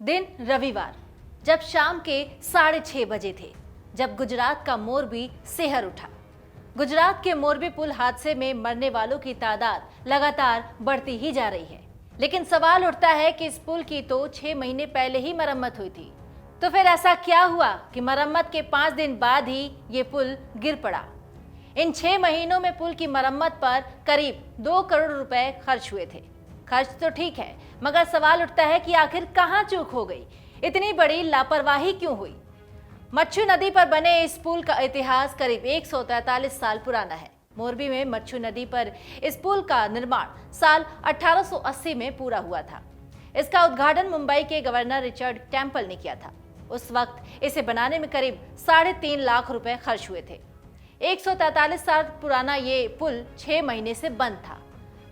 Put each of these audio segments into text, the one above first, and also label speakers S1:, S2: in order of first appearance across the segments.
S1: दिन रविवार, जब शाम के 6:30 बजे थे, जब गुजरात का मोरबी सिहर उठा। गुजरात के मोरबी पुल हादसे में मरने वालों की तादाद लगातार बढ़ती ही जा रही है। लेकिन सवाल उठता है कि इस पुल की तो 6 महीने पहले ही मरम्मत हुई थी, तो फिर ऐसा क्या हुआ कि मरम्मत के 5 दिन बाद ही ये पुल गिर पड़ा। इन 6 महीनों में पुल की मरम्मत पर करीब 2 करोड़ रुपए खर्च हुए थे। खर्च तो ठीक है, मगर सवाल उठता है कि आखिर कहां चूक हो गई, इतनी बड़ी लापरवाही क्यों हुई। मच्छू नदी पर बने इस पुल का इतिहास करीब 143 साल पुराना है। मोरबी में मच्छू नदी पर इस पुल का निर्माण साल 1880 में पूरा हुआ था। इसका उद्घाटन मुंबई के गवर्नर रिचर्ड टेम्पल ने किया था। उस वक्त इसे बनाने में करीब 3.5 लाख रुपए खर्च हुए थे। 143 साल पुराना ये पुल 6 महीने से बंद था।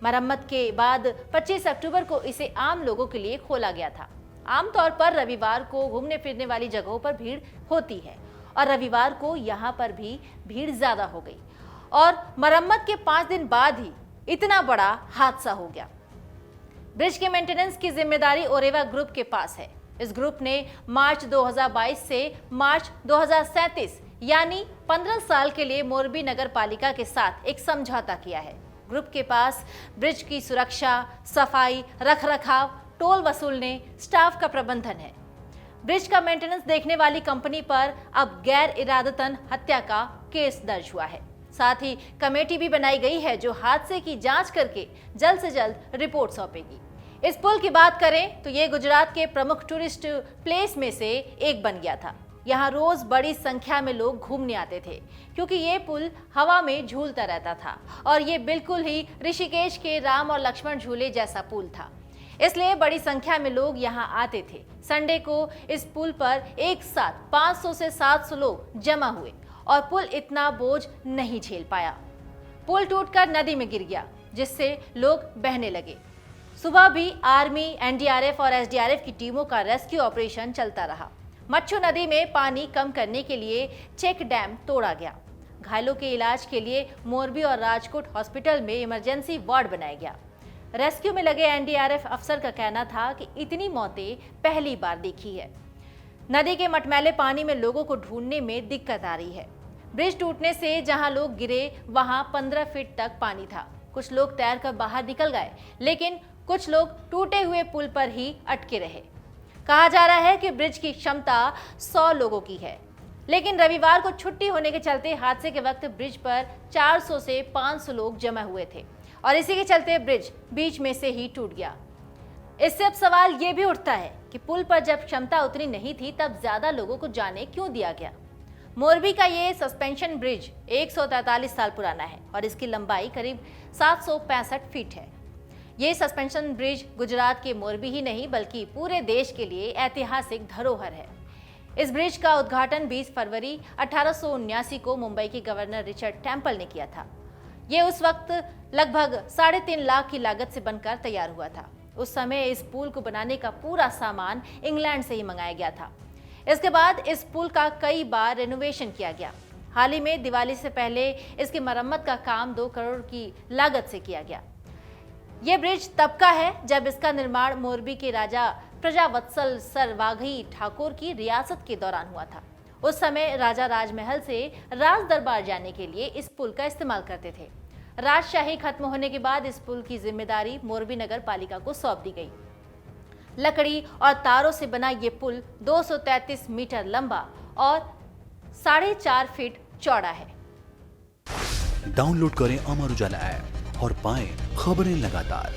S1: मरम्मत के बाद 25 अक्टूबर को इसे आम लोगों के लिए खोला गया था। आमतौर पर रविवार को घूमने फिरने वाली जगहों पर भीड़ होती है और रविवार को यहाँ पर भी भीड़ ज्यादा हो गई और मरम्मत के 5 दिन बाद ही इतना बड़ा हादसा हो गया। ब्रिज के मेंटेनेंस की जिम्मेदारी ओरेवा ग्रुप के पास है। इस ग्रुप ने मार्च 2022 से मार्च 2037 यानी 15 साल के लिए मोरबी नगर पालिका के साथ एक समझौता किया है। ग्रुप के पास ब्रिज की सुरक्षा, सफाई, रखरखाव, टोल वसूलने, स्टाफ का प्रबंधन है। ब्रिज का मेंटेनेंस देखने वाली कंपनी पर अब गैर इरादतन हत्या का केस दर्ज हुआ है। साथ ही कमेटी भी बनाई गई है जो हादसे की जांच करके जल्द से जल्द रिपोर्ट सौंपेगी। इस पुल की बात करें तो ये गुजरात के प्रमुख टूरिस्ट प्लेस में से एक बन गया था। यहाँ रोज बड़ी संख्या में लोग घूमने आते थे क्योंकि ये पुल हवा में झूलता रहता था और ये बिल्कुल ही ऋषिकेश के राम और लक्ष्मण झूले जैसा पुल था, इसलिए बड़ी संख्या में लोग यहाँ आते थे। संडे को इस पुल पर एक साथ 500 से 700 लोग जमा हुए और पुल इतना बोझ नहीं झेल पाया। पुल टूटकर नदी में गिर गया जिससे लोग बहने लगे। सुबह भी आर्मी, एनडीआरएफ और एसडीआरएफ की टीमों का रेस्क्यू ऑपरेशन चलता रहा। मच्छू नदी में पानी कम करने के लिए चेक डैम तोड़ा गया। घायलों के इलाज के लिए मोरबी और राजकोट हॉस्पिटल में इमरजेंसी वार्ड बनाया गया। रेस्क्यू में लगे एनडीआरएफ अफसर का कहना था कि इतनी मौतें पहली बार देखी है। नदी के मटमैले पानी में लोगों को ढूंढने में दिक्कत आ रही है। ब्रिज टूटने से जहां लोग गिरे वहां 15 फीट तक पानी था। कुछ लोग तैरकर बाहर निकल गए, लेकिन कुछ लोग टूटे हुए पुल पर ही अटके रहे। कहा जा रहा है कि ब्रिज की क्षमता 100 लोगों की है, लेकिन रविवार को छुट्टी होने के चलते हादसे के वक्त ब्रिज पर 400 से 500 लोग जमा हुए थे और इसी के चलते ब्रिज बीच में से ही टूट गया। इससे अब सवाल ये भी उठता है कि पुल पर जब क्षमता उतनी नहीं थी तब ज्यादा लोगों को जाने क्यों दिया गया। मोरबी का ये सस्पेंशन ब्रिज 143 साल पुराना है और इसकी लंबाई करीब 765 फीट है। ये सस्पेंशन ब्रिज गुजरात के मोरबी ही नहीं बल्कि पूरे देश के लिए ऐतिहासिक धरोहर है। इस ब्रिज का उद्घाटन 20 फरवरी 1879 को मुंबई के गवर्नर रिचर्ड टेम्पल ने किया था। ये उस वक्त लगभग 3.5 लाख की लागत से बनकर तैयार हुआ था। उस समय इस पुल को बनाने का पूरा सामान इंग्लैंड से ही मंगाया गया था। इसके बाद इस पुल का कई बार रेनोवेशन किया गया। हाल ही में दिवाली से पहले इसकी मरम्मत का काम 2 करोड़ की लागत से किया गया। ये ब्रिज तब का है जब इसका निर्माण मोरबी के राजा प्रजावत्सल सर वाघई ठाकुर की रियासत के दौरान हुआ था। उस समय राजा राजमहल से राज दरबार जाने के लिए इस पुल का इस्तेमाल करते थे। राजशाही खत्म होने के बाद इस पुल की जिम्मेदारी मोरबी नगर पालिका को सौंप दी गई। लकड़ी और तारों से बना ये पुल 233 मीटर लंबा और 4.5 फीट चौड़ा है।
S2: डाउनलोड करें अमर उजाला ऐप और पाएं खबरें लगातार।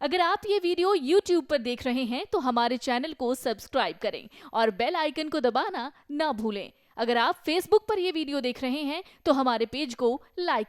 S3: अगर आप ये वीडियो YouTube पर देख रहे हैं तो हमारे चैनल को सब्सक्राइब करें और बेल आइकन को दबाना ना भूलें। अगर आप Facebook पर ये वीडियो देख रहे हैं तो हमारे पेज को लाइक